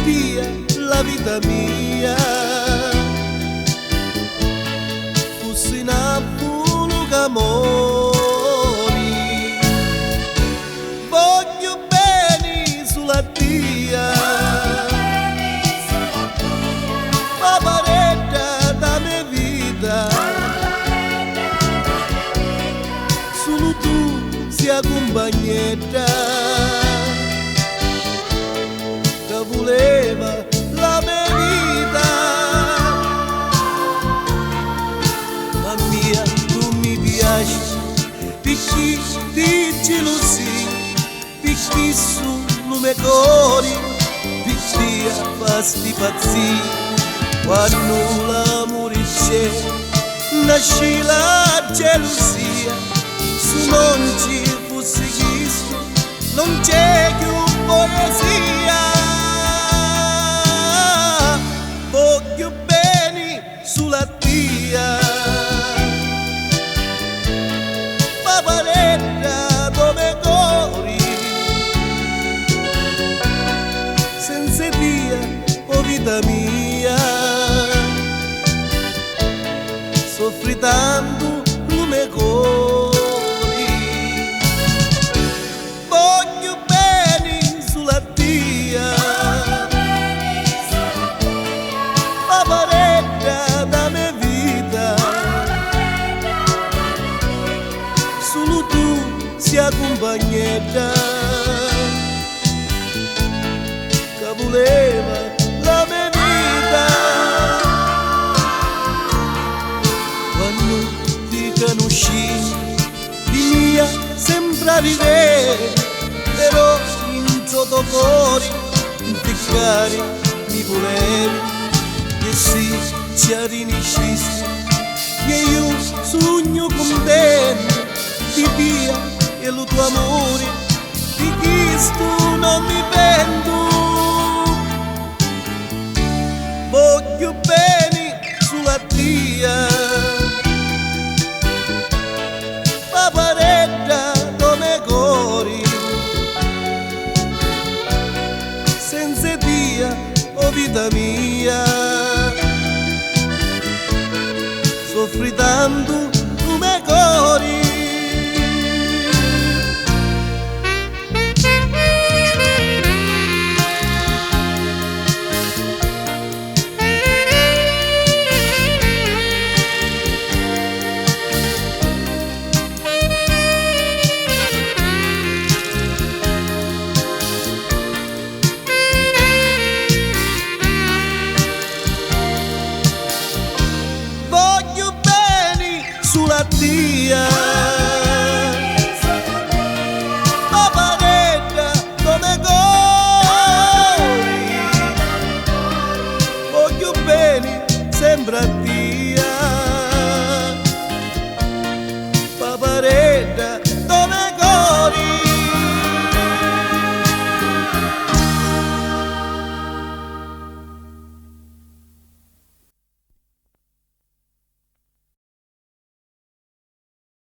via la vita mia. Fossi nato amori, voglio bene sulla tia, paparetta da mia vita, solo tu sia compagnetta che voleva la mia vita. Ma mia, tu mi piaci, picchi di gelosia, picchi sul mio cuore, picchi a fasti pazzi. Quando l'amore c'è, nasce la gelosia. Se non ci fosse Cristo, non c'è più poesia. Voglio bene sulla tia, paparetta dove corri, senza via, oh vita mia, soffri tanto come cuore. Voglio bene sulla tia, paparetta da mia vita, solo tu sia compagnetta che voleva la mia vita. Quando ti conosci di mia sembra vivere, però in sotto cuore impiccare mi volevi, e sì ci riniscissi e io sogno contento di via e lo tuo amore di Cristo non mi pento. Voglio bene sulla tia, paparetta come cori, senza dia, oh vita mia, soffri tanto come cori. Sulla tia, paparetta come cori, voglio bene sembra tia, paparetta